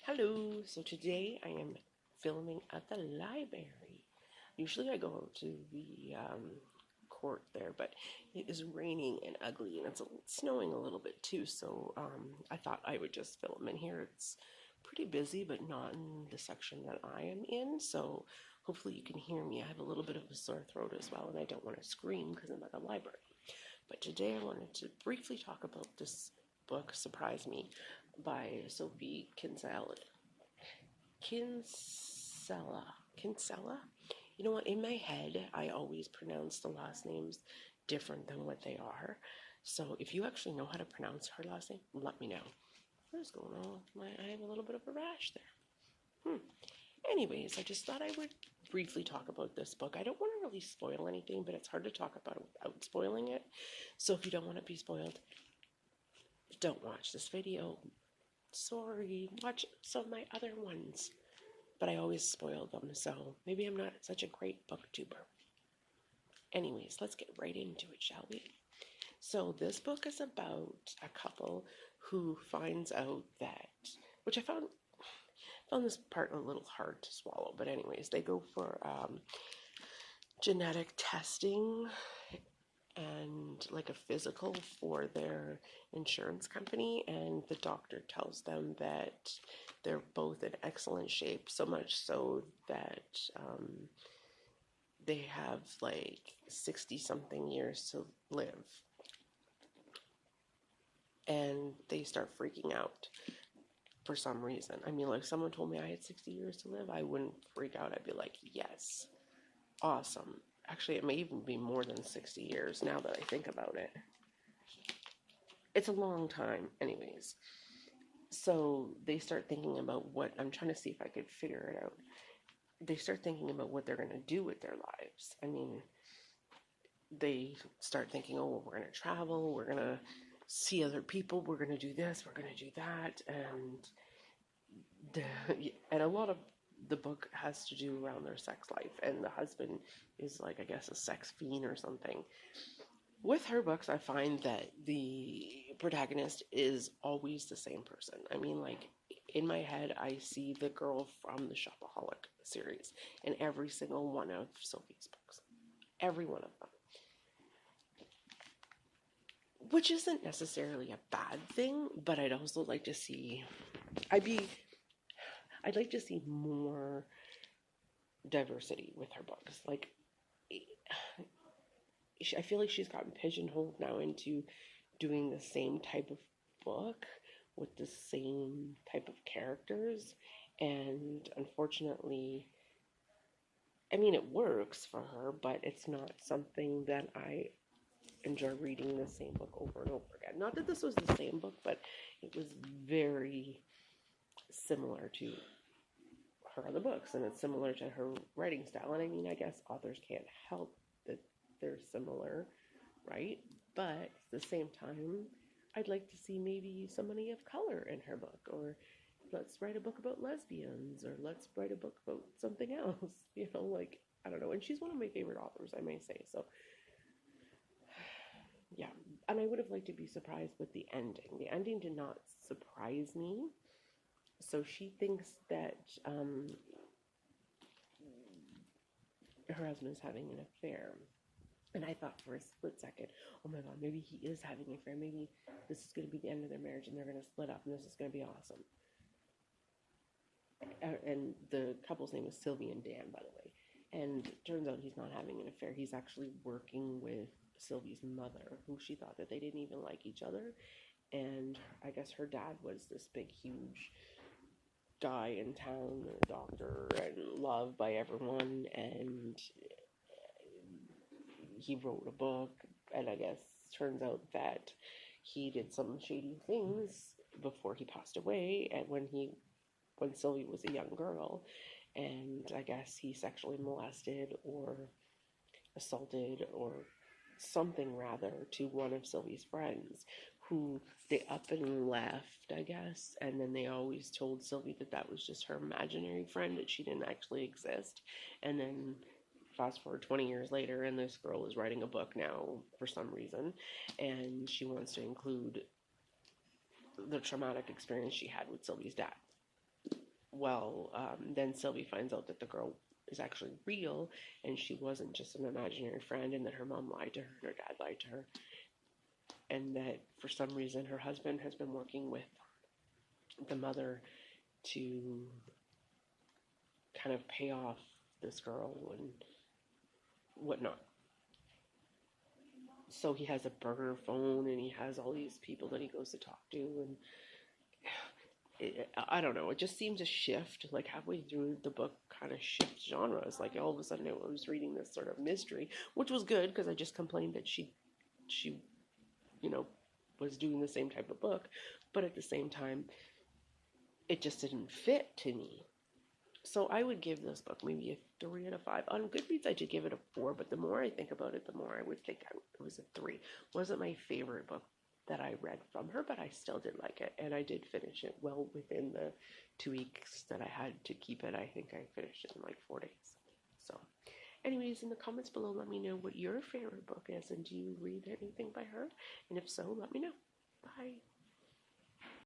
Hello, so today I am filming at the library. Usually I go to the court there, but it is raining and ugly and it's snowing a little bit too, so I thought I would just film in here. It's pretty busy, but not in the section that I am in, so hopefully you can hear me. I have a little bit of a sore throat as well, and I don't want to scream because I'm at the library. But today I wanted to briefly talk about this book, Surprise Me, by Sophie Kinsella. Kinsella? You know what? In my head, I always pronounce the last names different than what they are. So if you actually know how to pronounce her last name, let me know. What is going on? I have a little bit of a rash there. Anyways, I just thought I would briefly talk about this book. I don't want to really spoil anything, but it's hard to talk about it without spoiling it. So if you don't want to be spoiled, don't watch this video. Sorry, watch some of my other ones. But I always spoil them, so maybe I'm not such a great booktuber. Anyways, let's get right into it, shall we? So this book is about a couple who finds out that, which I found this part a little hard to swallow, but anyways, they go for genetic testing and like a physical for their insurance company, and the doctor tells them that they're both in excellent shape, so much so that they have like 60 something years to live. And they start freaking out for some reason. I mean, like, someone told me I had 60 years to live, I wouldn't freak out. I'd be like, yes, awesome. Actually, it may even be more than 60 years now that I think about it. It's a long time, anyways. So they start thinking about what, I'm trying to see if I could figure it out. They start thinking about what they're going to do with their lives. I mean, they start thinking, oh, we're going to travel, we're going to see other people, we're going to do this, we're going to do that. And a lot of the book has to do around their sex life, and the husband is like, I guess, a sex fiend or something. With her books, I find that the protagonist is always the same person. I mean, like, in my head, I see the girl from the Shopaholic series in every single one of Sophie's books. Every one of them. Which isn't necessarily a bad thing, but I'd also like to see, I'd like to see more diversity with her books. Like, I feel like she's gotten pigeonholed now into doing the same type of book with the same type of characters, and unfortunately, I mean, it works for her, but it's not something that I enjoy reading the same book over and over again. Not that this was the same book, but it was very similar to her other books, and it's similar to her writing style. And I mean, I guess authors can't help that they're similar, right? But at the same time, I'd like to see maybe somebody of color in her book, or let's write a book about lesbians, or let's write a book about something else, you know, like, I don't know. And she's one of my favorite authors, I may say. So yeah, and I would have liked to be surprised with the ending. The ending did not surprise me. So she thinks that her husband is having an affair. And I thought for a split second, oh my God, maybe he is having an affair. Maybe this is going to be the end of their marriage and they're going to split up and this is going to be awesome. And the couple's name is Sylvie and Dan, by the way. And it turns out he's not having an affair. He's actually working with Sylvie's mother, who she thought that they didn't even like each other. And I guess her dad was this big, huge guy in town, a doctor, and loved by everyone. And he wrote a book, and I guess turns out that he did some shady things before he passed away, and when Sylvie was a young girl, and I guess he sexually molested or assaulted or something rather to one of Sylvie's friends, who they up and left, I guess, and then they always told Sylvie that that was just her imaginary friend, that she didn't actually exist. And then fast forward 20 years later, and this girl is writing a book now for some reason, and she wants to include the traumatic experience she had with Sylvie's dad. well, then Sylvie finds out that the girl is actually real and she wasn't just an imaginary friend, and that her mom lied to her and her dad lied to her, and that for some reason her husband has been working with the mother to kind of pay off this girl and whatnot. So he has a burner phone and he has all these people that he goes to talk to, and I don't know, it just seems a shift, like halfway through the book kind of shift genres, like all of a sudden I was reading this sort of mystery, which was good because I just complained that she you know was doing the same type of book, but at the same time it just didn't fit to me. So I would give this book maybe a 3 out of 5. On Goodreads, I did give it a 4, but the more I think about it, the more I would think it was a 3. Wasn't my favorite book that I read from her, but I still did like it, and I did finish it well within the 2 weeks that I had to keep it. I think I finished it in like 4 days. So, anyways, in the comments below, let me know what your favorite book is, and do you read anything by her? And if so, let me know. Bye.